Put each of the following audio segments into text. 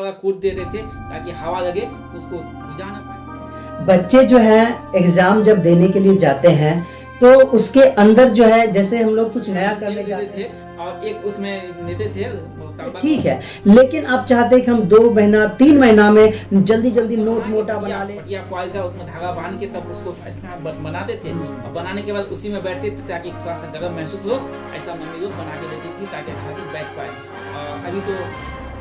वगैरह कूट देते थे ताकि हवा लगे तो उसको बुझा ना पाए। बच्चे जो हैं एग्जाम जब देने के लिए जाते हैं तो उसके अंदर जो है जैसे हम लोग कुछ नया करने जाते थे और एक उसमें लेते थे, ठीक है, लेकिन आप चाहते हैं कि हम 2 महीना 3 महीना में जल्दी जल्दी नोट मोटा बना ले या कॉइल का उसमें धागा बांध के तब उसको अच्छा बनाते थे और बनाने के बाद उसी में बैठते थे ताकि थोड़ा सा गर्म महसूस हो। ऐसा मम्मी लोग बना के देती थी ताकि अच्छा से बैठ पाए। अभी तो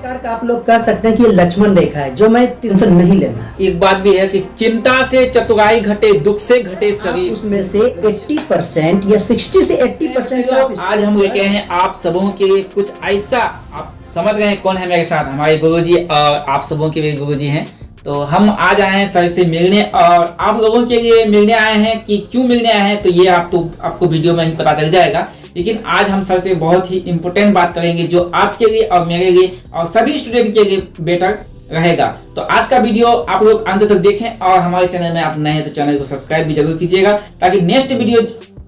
का आप लोग कह सकते हैं कि ये लक्ष्मण रेखा है जो मैं टेंशन नहीं लेना। एक बात भी है कि चिंता से चतुराई घटे, दुख से घटे शरीर। उसमें से 80% या 60 से 80% आज हम लेके आए हैं आप सबों के लिए कुछ ऐसा। आप समझ गए हैं कौन है मेरे साथ? हमारे गुरुजी और आप सबों के लिए गुरुजी हैं। तो हम आज आए हैं सर से मिलने और आप लोगों के लिए मिलने आए हैं। कि क्यों मिलने आए हैं तो ये आपको वीडियो में ही पता चल जाएगा। लेकिन आज हम सर से बहुत ही इम्पोर्टेंट बात करेंगे जो आपके लिए और मेरे लिए और सभी स्टूडेंट के लिए बेटर रहेगा। तो आज का वीडियो आप लोग अंत तक देखें और हमारे चैनल में आप नए हैं तो चैनल को सब्सक्राइब भी जरूर कीजिएगा ताकि नेक्स्ट वीडियो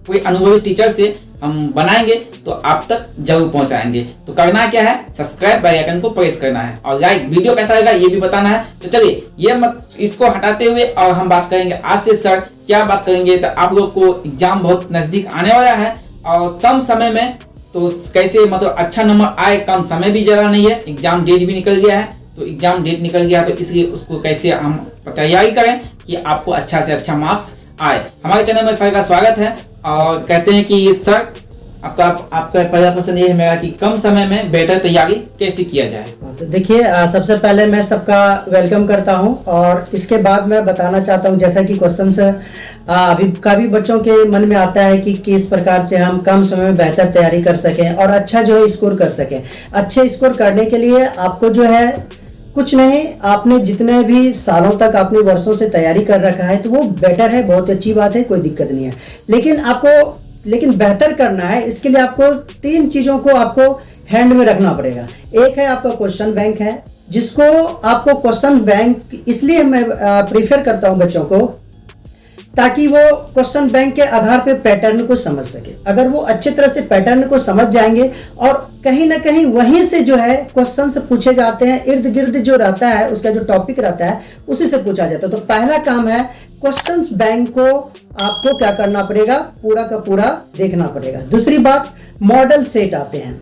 कोई अनुभवी टीचर से हम बनाएंगे तो आप तक जरूर पहुंचाएंगे। तो करना क्या है, सब्सक्राइब बेल आइकन को प्रेस करना है और लाइक। वीडियो कैसा लगा ये भी बताना है। तो चलिए ये इसको हटाते हुए और हम बात करेंगे आज से। सर क्या बात करेंगे तो आप लोग को एग्जाम बहुत नजदीक आने वाला है और कम समय में तो कैसे मतलब अच्छा नंबर आए। कम समय भी ज़्यादा नहीं है, एग्जाम डेट भी निकल गया है। तो एग्जाम डेट निकल गया तो इसलिए उसको कैसे हम तैयारी करें कि आपको अच्छा से अच्छा मार्क्स आए। हमारे चैनल में सर का स्वागत है और कहते हैं कि सर आपका पहला क्वेश्चन ये है मेरा कि कम समय में बेहतर तैयारी कैसे किया जाए। तो देखिए सबसे पहले मैं सबका वेलकम करता हूं और इसके बाद मैं बताना चाहता हूं जैसा कि क्वेश्चन अभी काफ़ी बच्चों के मन में आता है कि किस प्रकार से हम कम समय में बेहतर तैयारी कर सकें और अच्छा जो है स्कोर कर सकें। अच्छे स्कोर करने के लिए आपको जो है कुछ नहीं, आपने जितने भी सालों तक आपने वर्षों से तैयारी कर रखा है तो वो बेटर है, बहुत अच्छी बात है, कोई दिक्कत नहीं है। लेकिन बेहतर करना है इसके लिए आपको 3 चीज़ों को आपको हैंड में रखना पड़ेगा। एक है आपका क्वेश्चन बैंक है, जिसको आपको क्वेश्चन बैंक इसलिए मैं प्रीफर करता हूं बच्चों को ताकि वो क्वेश्चन बैंक के आधार पे पैटर्न को समझ सके। अगर वो अच्छी तरह से पैटर्न को समझ जाएंगे और कहीं ना कहीं वहीं से जो है क्वेश्चन से पूछे जाते हैं, इर्द गिर्द जो रहता है उसका जो टॉपिक रहता है उसी से पूछा जाता है। तो पहला काम है क्वेश्चन बैंक को आपको क्या करना पड़ेगा, पूरा का पूरा देखना पड़ेगा। दूसरी बात, मॉडल सेट आते हैं।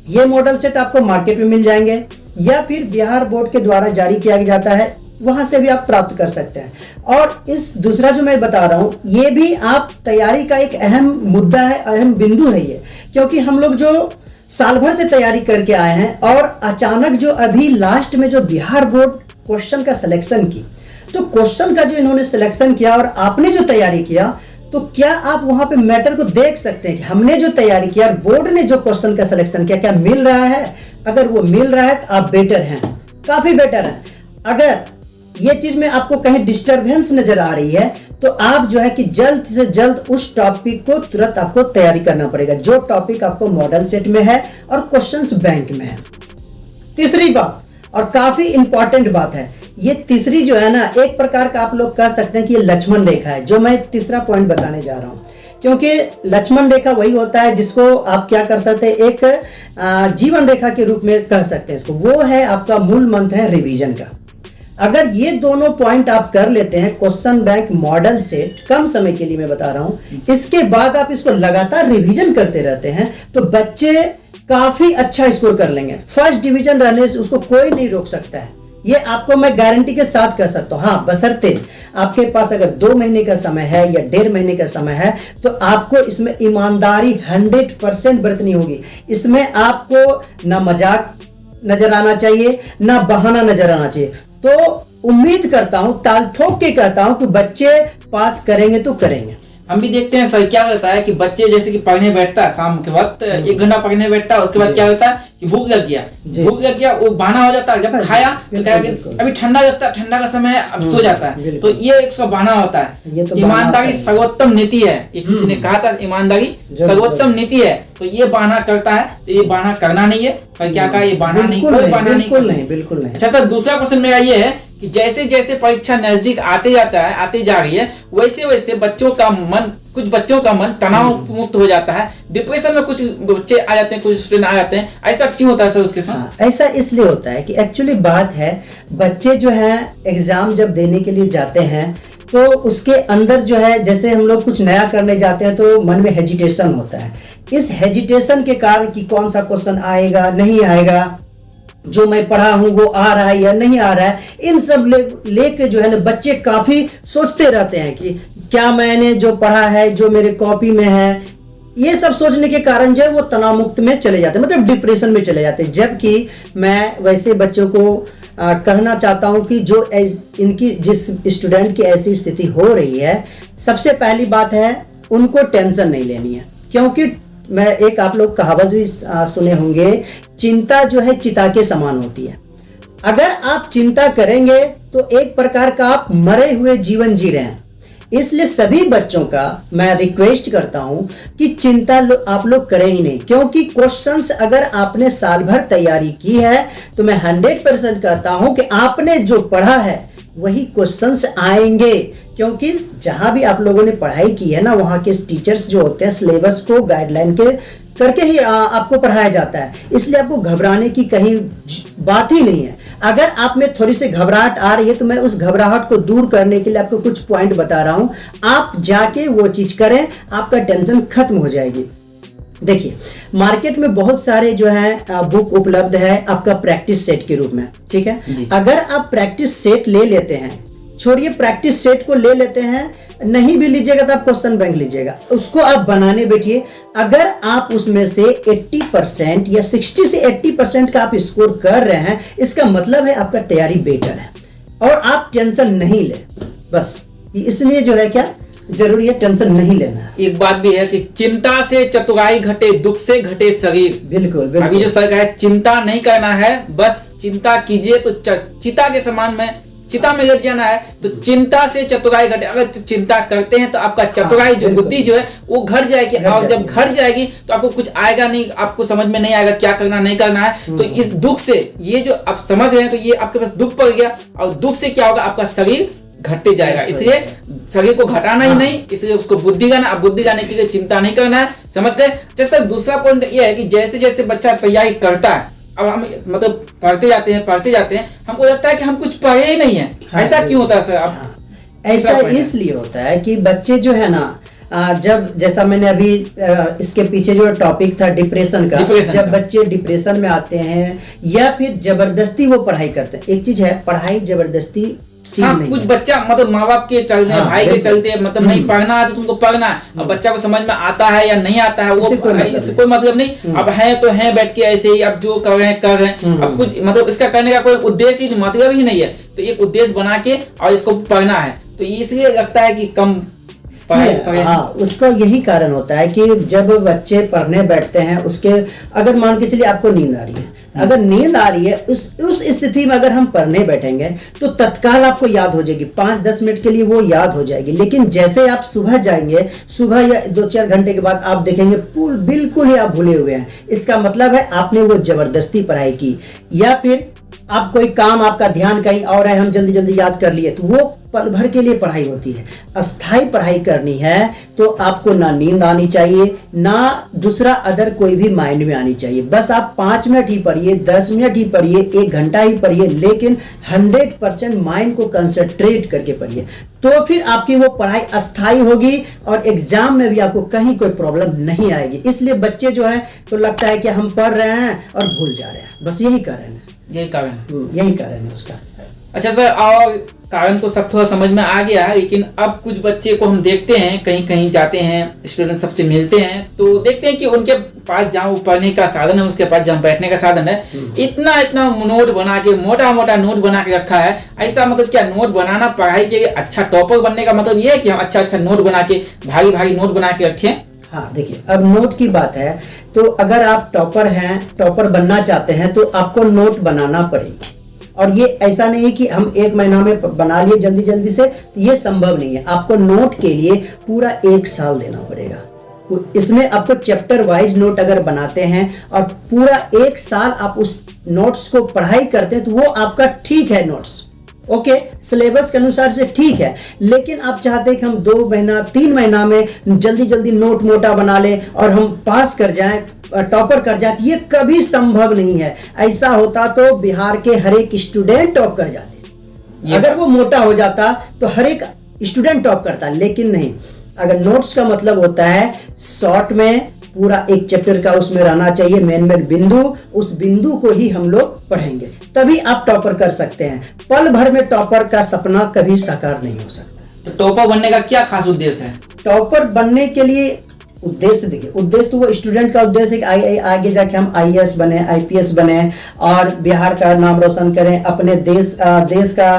ये मॉडल सेट आपको मार्केट में मिल जाएंगे या फिर बिहार बोर्ड के द्वारा जारी किया जाता है, वहां से भी आप प्राप्त कर सकते हैं। और इस दूसरा जो मैं बता रहा हूं ये भी आप तैयारी का एक अहम मुद्दा है, अहम बिंदु है ये, क्योंकि हम लोग जो साल भर से तैयारी करके आए हैं और अचानक जो अभी लास्ट में जो बिहार बोर्ड क्वेश्चन का सिलेक्शन की, तो क्वेश्चन का जो इन्होंने सिलेक्शन किया और आपने जो तैयारी किया, तो क्या आप वहां पे मैटर को देख सकते हैं कि हमने जो तैयारी किया बोर्ड ने जो क्वेश्चन का सिलेक्शन किया क्या मिल रहा है? अगर वो मिल रहा है तो आप बेटर हैं, काफी बेटर हैं। अगर ये चीज में आपको कहीं डिस्टरबेंस नजर आ रही है तो आप जो है कि जल्द से जल्द उस टॉपिक को तुरंत आपको तैयारी करना पड़ेगा जो टॉपिक आपको मॉडल सेट में है और क्वेश्चंस बैंक में है। तीसरी बात और काफी इंपॉर्टेंट बात है, ये तीसरी जो है ना एक प्रकार का आप लोग कह सकते हैं कि ये लक्ष्मण रेखा है जो मैं तीसरा पॉइंट बताने जा रहा हूं। क्योंकि लक्ष्मण रेखा वही होता है जिसको आप क्या कर सकते हैं, एक जीवन रेखा के रूप में कह सकते हैं इसको। वो है आपका मूल मंत्र है रिवीजन का। अगर ये दोनों पॉइंट आप कर लेते हैं, क्वेश्चन बैंक मॉडल सेट कम समय के लिए मैं बता रहा हूं, इसके बाद आप इसको लगातार रिवीजन करते रहते हैं तो बच्चे काफी अच्छा स्कोर कर लेंगे। फर्स्ट डिवीजन रहने से उसको कोई नहीं रोक सकता है, ये आपको मैं गारंटी के साथ कह सकता हूं। हाँ, बशर्ते आपके पास अगर 2 महीने का समय है या 1.5 महीने का समय है तो आपको इसमें ईमानदारी 100% बरतनी होगी। इसमें आपको ना मजाक नजर आना चाहिए ना बहाना नजर आना चाहिए। तो उम्मीद करता हूं, ताल ठोक के कहता हूं कि बच्चे पास करेंगे तो करेंगे। हम भी देखते हैं सर क्या होता है कि बच्चे जैसे कि पढ़ने बैठता है शाम के वक्त 1 घंटा पढ़ने बैठता है, उसके बाद क्या होता है कि भूख लग गया वो बहाना हो जाता है। जब खाया तो अभी ठंडा लगता है, ठंडा का समय है, अब सो जाता है। तो ये एक बहाना होता है। ईमानदारी सर्वोत्तम नीति है, ये किसी ने कहा था, ईमानदारी सर्वोत्तम नीति है। तो ये बहाना करता है तो ये बहाना करना नहीं है। सर क्या कहा, ये बहाना नहीं, कोई बहाना नहीं, बिल्कुल नहीं। अच्छा सर, दूसरा क्वेश्चन मेरा ये है कि जैसे जैसे परीक्षा नजदीक आते जाता है, आते जा रही है, वैसे वैसे कुछ बच्चों का मन तनाव मुक्त हो जाता है, डिप्रेशन में कुछ बच्चे आ जाते हैं, कुछ स्टूडेंट आ जाते हैं। ऐसा क्यों होता है सर उसके साथ? ऐसा इसलिए होता है कि एक्चुअली बात है, बच्चे जो हैं एग्जाम जब देने के लिए जाते हैं तो उसके अंदर जो है, जैसे हम लोग कुछ नया करने जाते हैं तो मन में हेजिटेशन होता है। इस हेजिटेशन के कारण कि कौन सा क्वेश्चन आएगा नहीं आएगा, जो मैं पढ़ा हूं वो आ रहा है या नहीं आ रहा है, इन सब लेके जो है ना बच्चे काफी सोचते रहते हैं कि क्या मैंने जो पढ़ा है, जो मेरे कॉपी में है, ये सब सोचने के कारण जो है वो तनाव मुक्त में चले जाते हैं, मतलब डिप्रेशन में चले जाते हैं। जबकि मैं वैसे बच्चों को कहना चाहता हूं कि जो इनकी जिस स्टूडेंट की ऐसी स्थिति हो रही है, सबसे पहली बात है उनको टेंशन नहीं लेनी है। क्योंकि मैं एक आप लोग कहावत भी सुने होंगे, चिंता जो है चिता के समान होती है। अगर आप चिंता करेंगे तो एक प्रकार का आप मरे हुए जीवन जी रहे हैं। इसलिए सभी बच्चों का मैं रिक्वेस्ट करता हूं कि चिंता आप लोग करें ही नहीं, क्योंकि क्वेश्चंस अगर आपने साल भर तैयारी की है तो मैं 100% कहता हूं कि आपने जो पढ़ा है वही क्वेश्चंस आएंगे। क्योंकि जहां भी आप लोगों ने पढ़ाई की है ना, वहां के टीचर्स जो होते हैं सिलेबस को गाइडलाइन के करके ही आपको पढ़ाया जाता है। इसलिए आपको घबराने की कहीं बात ही नहीं है। अगर आप में थोड़ी सी घबराहट आ रही है तो मैं उस घबराहट को दूर करने के लिए आपको कुछ पॉइंट बता रहा हूं, आप जाके वो चीज करें, आपका टेंशन खत्म हो जाएगी। देखिए, मार्केट में बहुत सारे जो है बुक उपलब्ध है आपका प्रैक्टिस सेट के रूप में, ठीक है। अगर आप प्रैक्टिस सेट ले लेते हैं, छोड़िए प्रैक्टिस सेट को ले लेते हैं, नहीं भी लीजिएगा तो आप क्वेश्चन बैंक लीजिएगा, उसको आप बनाने बैठिए। अगर आप उसमें से 80% या 60 से 80% का आप स्कोर कर रहे हैं, इसका मतलब है आपका तैयारी बेटर है और आप टेंशन नहीं ले। बस इसलिए जो है क्या जरूरी है, टेंशन नहीं लेना। एक बात भी है कि चिंता से चतुराई घटे, दुख से घटे शरीर। बिल्कुल बिल्कुल। अभी जो सर कहा है चिंता नहीं करना है, बस चिंता कीजिए तो चिता के समान में चिता में घट जाना है। तो चिंता से चतुराई घटे, अगर चिंता करते हैं तो आपका चतुराई जो बुद्धि जो है वो घट जाएगी, और जब घट जाएगी तो आपको कुछ आएगा नहीं, आपको समझ में नहीं आएगा क्या करना नहीं करना है। तो इस दुख से, ये जो आप समझ रहे हैं तो ये आपके पास दुख पड़ गया, और दुख से क्या होगा, आपका शरीर घटते जाएगा। इसलिए शरीर को घटाना ही नहीं, इसलिए उसको बुद्धि गाना। अब बुद्धि गाने के लिए चिंता नहीं करना है, समझ गए। जैसे दूसरा पॉइंट ये है कि जैसे जैसे बच्चा तैयारी करता है, अब हम मतलब पढ़ते जाते हैं, हमको लगता है कि हम कुछ पढ़े ही नहीं है। ऐसा क्यों होता है सर? आप ऐसा इसलिए होता है कि बच्चे जो है ना, जब जैसा मैंने अभी इसके पीछे जो टॉपिक था डिप्रेशन का, जब बच्चे डिप्रेशन में आते हैं या फिर जबरदस्ती वो पढ़ाई करते हैं। एक चीज है पढ़ाई जबरदस्ती, कुछ बच्चा मतलब माँ बाप के चलते, भाई के चलते, मतलब नहीं पढ़ना है तो तुमको पढ़ना है। अब बच्चा को समझ में आता है या नहीं आता है, वो इससे कोई मतलब नहीं। अब है तो है, बैठ के ऐसे ही अब जो कर रहे हैं कर रहे हैं। अब कुछ मतलब इसका करने का कोई उद्देश्य ही मतलब ही नहीं है। तो एक उद्देश्य बना के और इसको पढ़ना है, तो इसलिए लगता है कि कम हाँ, उसका यही कारण होता है कि जब बच्चे पढ़ने बैठते हैं, उसके अगर मान के चलिए आपको नींद आ रही है, अगर नींद आ रही है उस स्थिति में अगर हम पढ़ने बैठेंगे तो तत्काल आपको याद हो जाएगी, 5-10 मिनट के लिए वो याद हो जाएगी। लेकिन जैसे आप सुबह जाएंगे, सुबह या 2-4 घंटे के बाद आप देखेंगे बिल्कुल ही आप भूले हुए हैं। इसका मतलब है आपने वो जबरदस्ती पढ़ाई की, या फिर आप कोई काम, आपका ध्यान कहीं और है, हम जल्दी जल्दी याद कर लिए। तो वो पल भर के लिए पढ़ाई होती है। अस्थाई पढ़ाई करनी है तो आपको ना नींद आनी चाहिए, ना दूसरा अदर कोई भी माइंड में आनी चाहिए। बस आप 5 मिनट ही पढ़िए, 10 मिनट ही पढ़िए, 1 घंटा ही पढ़िए, लेकिन 100% माइंड को कंसंट्रेट करके पढ़िए। तो फिर आपकी वो पढ़ाई अस्थाई होगी और एग्जाम में भी आपको कहीं कोई प्रॉब्लम नहीं आएगी। इसलिए बच्चे जो है तो लगता है कि हम पढ़ रहे हैं और भूल जा रहे हैं। बस यही कारण है, यही कारण है उसका। अच्छा सर, और कारण तो सब थोड़ा समझ में आ गया है, लेकिन अब कुछ बच्चे को हम देखते हैं, कहीं कहीं जाते हैं, स्टूडेंट सबसे मिलते हैं तो देखते हैं कि उनके पास जहाँ पढ़ने का साधन है, उसके पास जहाँ बैठने का साधन है, इतना इतना नोट बना के, मोटा मोटा नोट बना के रखा है। ऐसा मतलब क्या नोट बनाना पढ़ाई के लिए अच्छा टॉपर बनने का मतलब ये है कि हम अच्छा अच्छा नोट बना के, भारी भारी नोट बना के रखें? हाँ, देखिए, अब नोट की बात है तो अगर आप टॉपर हैं, टॉपर बनना चाहते हैं तो आपको नोट बनाना पड़ेगा। और ये ऐसा नहीं है कि हम 1 महीना में बना लिए जल्दी जल्दी से, ये संभव नहीं है। आपको नोट के लिए पूरा 1 साल देना पड़ेगा। इसमें आपको चैप्टर वाइज नोट अगर बनाते हैं और पूरा 1 साल आप उस नोट्स को पढ़ाई करते हैं तो वो आपका ठीक है नोट्स, ओके, सिलेबस के अनुसार से ठीक है, लेकिन आप चाहते हैं कि हम 2 महीना 3 महीना में जल्दी जल्दी नोट मोटा बना लें और हम पास कर जाएं, टॉपर कर जाए, ये कभी संभव नहीं है। ऐसा होता तो बिहार के हर एक स्टूडेंट टॉप कर जाते। अगर वो मोटा हो जाता तो हर एक स्टूडेंट टॉप करता, लेकिन नहीं। अगर नोट्स का मतलब होता है शॉर्ट में पूरा एक चैप्टर का उसमें रहना चाहिए मेन बिंदु, उस बिंदु को ही हम लोग पढ़ेंगे, तभी आप टॉपर कर सकते हैं। पल भर में टॉपर का सपना कभी साकार नहीं हो सकता। तो टॉपर बनने का क्या खास उद्देश्य है? टॉपर बनने के लिए उद्देश्य देखिए, उद्देश्य तो वो स्टूडेंट का उद्देश्य है कि आगे जाके हम IAS बने, IPS बने और बिहार का नाम रोशन करें, अपने देश का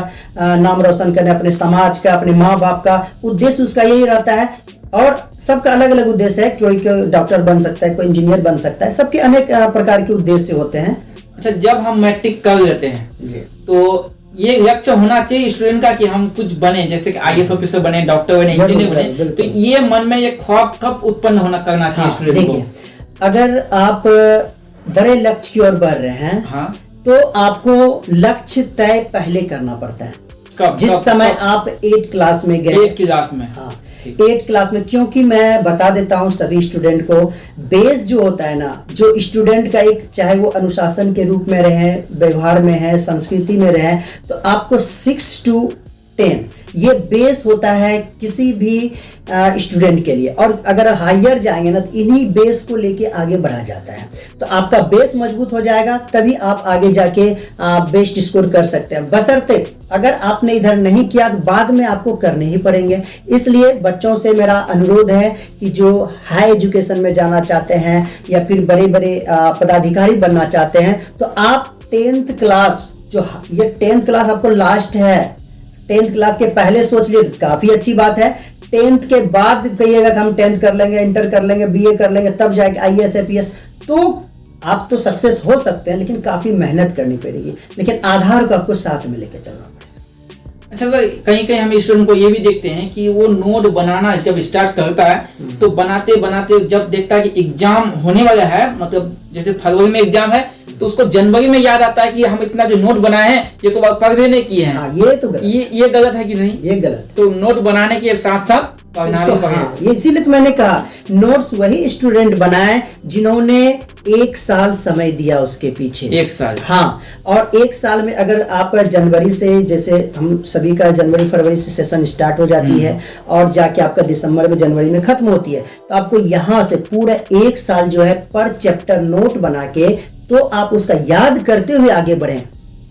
नाम रोशन करें, अपने समाज का, अपने माँ बाप का। उद्देश्य उसका यही रहता है और सबका अलग अलग उद्देश्य है। कोई डॉक्टर बन सकता है, कोई इंजीनियर बन सकता है, सबके अनेक प्रकार के उद्देश्य होते हैं। अच्छा, जब हम मैट्रिक कर लेते हैं तो ये लक्ष्य होना चाहिए स्टूडेंट का कि हम कुछ बने, जैसे कि IAS ऑफिसर बने, डॉक्टर बने, इंजीनियर बने, तो ये मन में ये ख्वाब कब उत्पन्न करना चाहिए स्टूडेंट को? देखिए, अगर आप बड़े लक्ष्य की ओर बढ़ रहे हैं, हाँ, तो आपको लक्ष्य तय पहले करना पड़ता है। जिस समय आप 8 क्लास में गए, 8 क्लास में, हाँ 8 क्लास में, क्योंकि मैं बता देता हूँ सभी स्टूडेंट को, बेस जो होता है ना, जो स्टूडेंट का एक, चाहे वो अनुशासन के रूप में रहे, व्यवहार में है, संस्कृति में रहे, तो आपको 6 to 10 ये बेस होता है किसी भी स्टूडेंट के लिए। और अगर हायर जाएंगे ना, तो इन्हीं बेस को लेके आगे बढ़ा जाता है। तो आपका बेस मजबूत हो जाएगा, तभी आप आगे जाके बेस्ट स्कोर कर सकते हैं। बशर्ते अगर आपने इधर नहीं किया तो बाद में आपको करने ही पड़ेंगे। इसलिए बच्चों से मेरा अनुरोध है कि जो हाई एजुकेशन में जाना चाहते हैं या फिर बड़े बड़े पदाधिकारी बनना चाहते हैं, तो आप 10th क्लास, जो ये 10th क्लास आपको लास्ट है, 10th क्लास के पहले सोच लिए काफी अच्छी बात है। 10th के बाद कहिएगा कि हम 10th कर लेंगे, इंटर कर लेंगे, BA कर लेंगे, तब जाके IAS IPS, तो आप तो सक्सेस हो सकते हैं, लेकिन काफी मेहनत करनी पड़ेगी। लेकिन आधार को आपको साथ में लेकर चलना पड़ेगा। अच्छा सर, कहीं कहीं हम स्टूडेंट को ये भी देखते हैं कि वो नोट बनाना जब स्टार्ट करता है तो बनाते बनाते जब देखता है कि एग्जाम होने वाला है, मतलब जैसे फरवरी में एग्जाम है, तो उसको जनवरी में याद आता है कि हम इतना जो नोट बनाए हैं ये तो पढ़ भी नहीं किए हैं। ये तो गलत, ये गलत है कि नहीं? ये गलत। तो नोट बनाने के साथ साथ पढ़ना भी पड़ेगा। ये इसीलिए तो मैंने कहा नोट्स वही स्टूडेंट बनाए जिन्होंने 1 साल समय दिया उसके पीछे। 1 साल, हाँ। और 1 साल में अगर आप जनवरी से, जैसे हम सभी का जनवरी फरवरी से सेशन स्टार्ट हो जाती है और जाके आपका दिसंबर में जनवरी में खत्म होती है, तो आपको यहाँ से पूरा 1 साल जो है पर चैप्टर नोट बना के, तो आप उसका याद करते हुए आगे बढ़ें,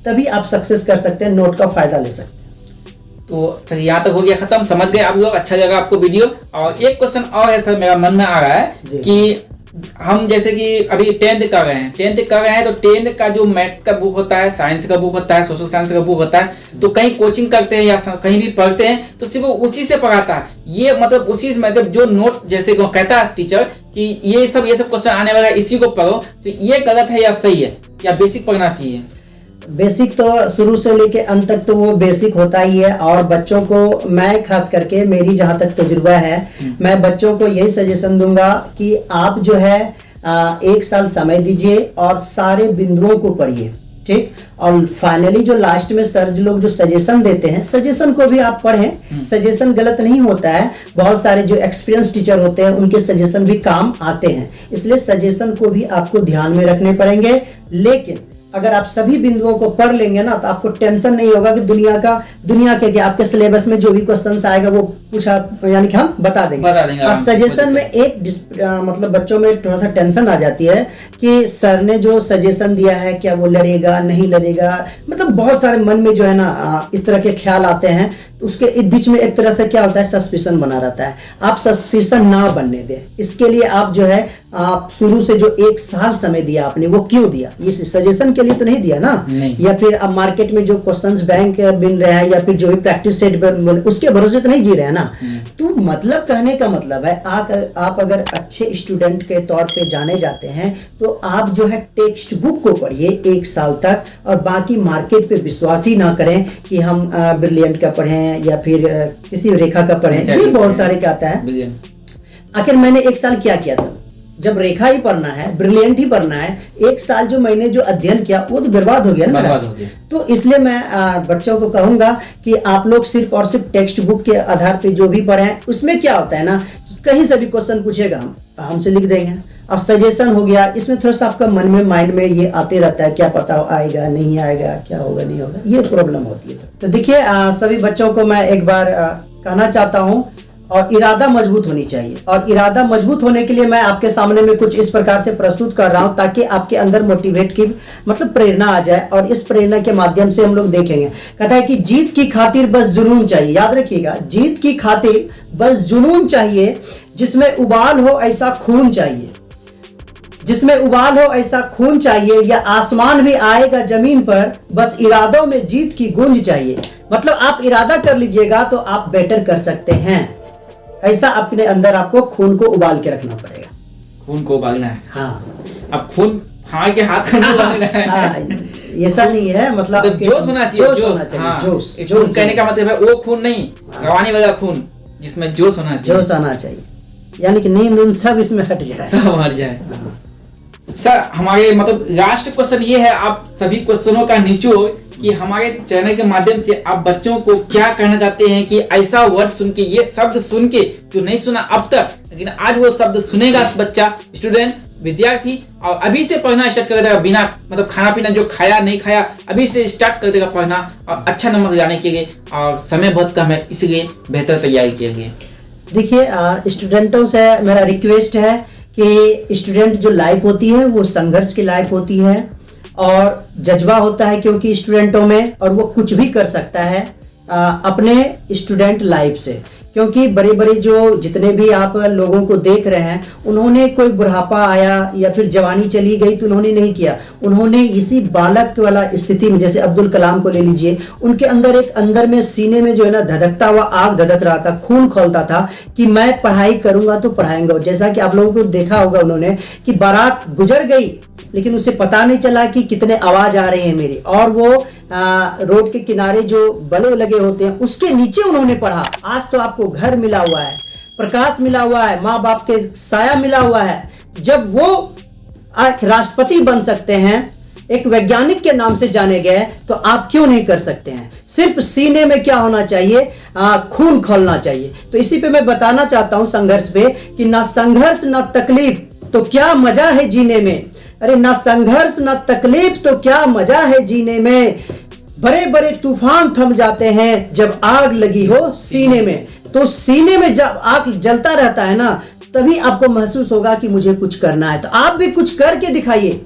तभी आप सक्सेस कर सकते हैं, नोट का फायदा ले सकते हैं। तो चलिए, यहाँ तक हो गया खत्म, समझ गए आप लोग, अच्छा लगा आपको वीडियो। और एक क्वेश्चन और है सर, मेरा मन में आ रहा है कि हम जैसे कि अभी 10th कर रहे हैं, 10th कर रहे हैं, तो 10th का जो मैथ का बुक होता है, साइंस का बुक होता है, सोशल साइंस का बुक होता है, तो कहीं कोचिंग करते हैं या कहीं भी पढ़ते हैं तो सिर्फ उसी से पढ़ाता है। ये मतलब उसी मतलब जो नोट जैसे कहता है टीचर कि ये सब क्वेश्चन आने वाला है, इसी को पढ़ो, तो ये गलत है या सही है? या बेसिक पढ़ना चाहिए? बेसिक तो शुरू से लेके अंत तक तो वो बेसिक होता ही है। और बच्चों को मैं खास करके, मेरी जहाँ तक तजुर्बा है, मैं बच्चों को यही सजेशन दूंगा कि आप जो है 1 साल समय दीजिए और सारे बिंदुओं को पढ़िए, ठीक। और फाइनली जो लास्ट में सर लोग जो सजेशन देते हैं, सजेशन को भी आप पढ़ें। सजेशन गलत नहीं होता है, बहुत सारे जो एक्सपीरियंस टीचर होते हैं उनके सजेशन भी काम आते हैं, इसलिए सजेशन को भी आपको ध्यान में रखने पड़ेंगे। लेकिन अगर आप सभी बिंदुओं को पढ़ लेंगे ना, तो आपको टेंशन नहीं होगा कि दुनिया के आपके सिलेबस में जो भी क्वेश्चंस आएगा वो पूछा, यानी कि हम बता देंगे। और सजेशन में एक मतलब बच्चों में थोड़ा सा टेंशन आ जाती है कि सर ने जो सजेशन दिया है क्या वो लड़ेगा नहीं लड़ेगा, मतलब बहुत सारे मन में जो है ना इस तरह के ख्याल आते हैं। तो उसके बीच में एक तरह से क्या होता है, सस्पिशन बना रहता है। आप सस्पिशन ना बनने दें, इसके लिए आप जो है आप शुरू से जो 1 साल समय दिया आपने, वो क्यों दिया? ये सजेशन के लिए तो नहीं दिया ना, या फिर अब मार्केट में जो क्वेश्चंस बैंक मिल रहे हैं या फिर जो भी प्रैक्टिस सेट उसके भरोसे तो नहीं जी रहे हैं ना। तो मतलब कहने का मतलब है आप अगर अच्छे स्टूडेंट के तौर पे जाने जाते हैं तो आप जो है टेक्स्ट बुक को पढ़िए 1 साल तक, और बाकी मार्केट पे विश्वास ही ना करें कि हम ब्रिलियंट का पढ़ें या फिर किसी रेखा का पढ़ें, ये बहुत सारे क्या आता है। आखिर मैंने 1 साल क्या किया था? जब रेखा ही पढ़ना है, ब्रिलियंट ही पढ़ना है, एक साल जो मैंने जो अध्ययन किया वो तो बर्बाद हो गया ना मेरा। बर्बाद हो गया। तो इसलिए मैं बच्चों को कहूंगा कि आप लोग सिर्फ और सिर्फ टेक्स्ट बुक के आधार पे जो भी पढ़ें, उसमें क्या होता है ना कि कहीं से भी क्वेश्चन पूछेगा हमसे लिख देंगे। अब सजेशन हो गया, इसमें थोड़ा सा आपका मन में माइंड में ये आते रहता है, क्या पता आएगा नहीं आएगा, क्या होगा नहीं होगा, ये प्रॉब्लम होती है। तो देखिए सभी बच्चों को मैं एक बार कहना चाहता हूँ, और इरादा मजबूत होनी चाहिए, और इरादा मजबूत होने के लिए मैं आपके सामने में कुछ इस प्रकार से प्रस्तुत कर रहा हूं ताकि आपके अंदर मोटिवेट की मतलब प्रेरणा आ जाए, और इस प्रेरणा के माध्यम से हम लोग देखेंगे। कहता है कि जीत की खातिर बस जुनून चाहिए, याद रखिएगा, जीत की खातिर बस जुनून चाहिए, जिसमें उबाल हो ऐसा खून चाहिए, जिसमें उबाल हो ऐसा खून चाहिए, या आसमान भी आएगा जमीन पर, बस इरादों में जीत की गूंज चाहिए। मतलब आप इरादा कर लीजिएगा तो आप बेटर कर सकते हैं। ऐसा अपने अंदर आपको खून को उबाल के रखना पड़ेगा। खून को उबालना है। हाँ, अब खून हाँ के हाथ का उबालना है। ऐसा नहीं है, मतलब जोश होना चाहिए, जोश होना चाहिए। हाँ, जोश जोश कहने का मतलब है वो खून नहीं, रवानी वाला खून, जिसमें जोश होना चाहिए। जोश आना चाहिए, यानी कि नींद सब इसमें हट जाए, सब हट जाए। सर हमारे मतलब लास्ट क्वेश्चन ये है, आप सभी क्वेश्चनों का निचोड़ कि हमारे चैनल के माध्यम से आप बच्चों को क्या कहना चाहते हैं कि ऐसा वर्ड सुन के, ये शब्द सुन के जो नहीं सुना अब तक, लेकिन आज वो शब्द सुनेगा बच्चा, स्टूडेंट, विद्यार्थी, और अभी से पढ़ना स्टार्ट कर देगा, बिना मतलब खाना पीना जो खाया नहीं खाया अभी से स्टार्ट कर देगा पढ़ना, और अच्छा नंबर लाने के लिए, और समय बहुत कम है इसलिए बेहतर तैयारी के लिए। देखिए स्टूडेंटों से मेरा रिक्वेस्ट है कि स्टूडेंट जो लाइफ होती है वो संघर्ष की लाइफ होती है, और जज्बा होता है क्योंकि स्टूडेंटों में, और वो कुछ भी कर सकता है अपने स्टूडेंट लाइफ से। क्योंकि बड़े बड़े जो जितने भी आप लोगों को देख रहे हैं, उन्होंने कोई बुढ़ापा आया या फिर जवानी चली गई तो उन्होंने नहीं किया, उन्होंने इसी बालक वाला स्थिति में, जैसे अब्दुल कलाम को ले लीजिए, उनके अंदर एक अंदर में सीने में जो है ना धधकता हुआ आग धधक रहा था, खून खौलता था कि मैं पढ़ाई करूंगा तो पढ़ाएंगा। जैसा कि आप लोगों को देखा होगा उन्होंने कि बारात गुजर गई लेकिन उसे पता नहीं चला कि कितने आवाज आ रही है मेरी, और वो रोड के किनारे जो बल्ब लगे होते हैं उसके नीचे उन्होंने पढ़ा। आज तो आपको घर मिला हुआ है, प्रकाश मिला हुआ है, माँ बाप के साया मिला हुआ है। जब वो राष्ट्रपति बन सकते हैं, एक वैज्ञानिक के नाम से जाने गए, तो आप क्यों नहीं कर सकते हैं? सिर्फ सीने में क्या होना चाहिए, खून खोलना चाहिए। तो इसी पे मैं बताना चाहता हूं संघर्ष पे कि ना संघर्ष ना तकलीफ तो क्या मजा है जीने में। अरे ना संघर्ष ना तकलीफ तो क्या मजा है जीने में। बड़े बड़े तूफान थम जाते हैं जब आग लगी हो सीने में। तो सीने में जब आग जलता रहता है ना, तभी आपको महसूस होगा कि मुझे कुछ करना है। तो आप भी कुछ करके दिखाइए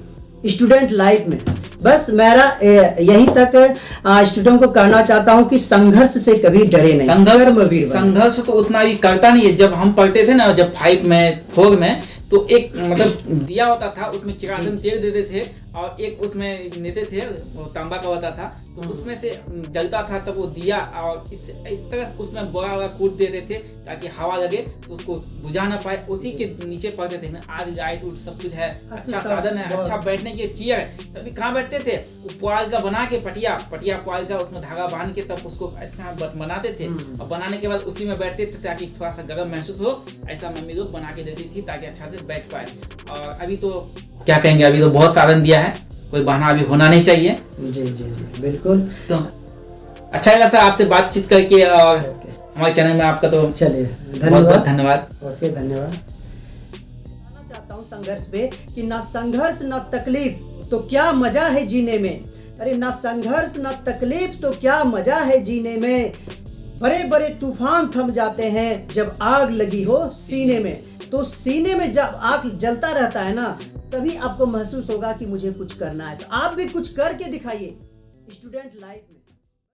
स्टूडेंट लाइफ में। बस मेरा यही तक स्टूडेंट को कहना चाहता हूं कि संघर्ष से कभी डरे नहीं। संघर्ष तो उतना भी करता नहीं है। जब हम पढ़ते थे ना, जब 5 में 4 में, तो एक मतलब दिया होता था, उसमें किरासन तेल देते थे और एक उसमें लेते थे, वो तांबा का होता था, तो उसमें से जलता था तब वो दिया, और इस तरह उसमें बोरा वगैरह कूट देते थे ताकि हवा लगे तो उसको बुझा ना पाए। उसी के नीचे पड़ते थे ना, आग लाइट उठ सब कुछ है, अच्छा साधन है, अच्छा बैठने के चेयर है। तभी कहाँ बैठते थे, पुआल का बना के पटिया पुआल का, उसमें धागा बांध के तब उसको अच्छा बनाते थे, और बनाने के बाद उसी में बैठते थे ताकि थोड़ा सा गर्म महसूस हो। ऐसा मम्मी लोग बना के देती थी ताकि अच्छा से बैठ पाए। और अभी तो क्या कहेंगे, अभी तो बहुत साधन दिया है, कोई बहाना अभी होना नहीं चाहिए। जी जी जी बिल्कुल। तो अच्छा लगा सर आपसे बातचीत करके, और हमारे चैनल में आपका तो चलिए बहुत बहुत धन्यवाद। ओके धन्यवाद। कहना चाहता हूँ संघर्ष पे कि ना संघर्ष ना तकलीफ तो क्या मजा है जीने में। अरे ना संघर्ष ना तकलीफ तो क्या मजा है जीने में। बड़े बड़े तूफान थम जाते हैं जब आग लगी हो सीने में। तो सीने में जब आग जलता रहता है ना, तभी आपको महसूस होगा कि मुझे कुछ करना है। तो आप भी कुछ करके दिखाइए स्टूडेंट लाइफ में।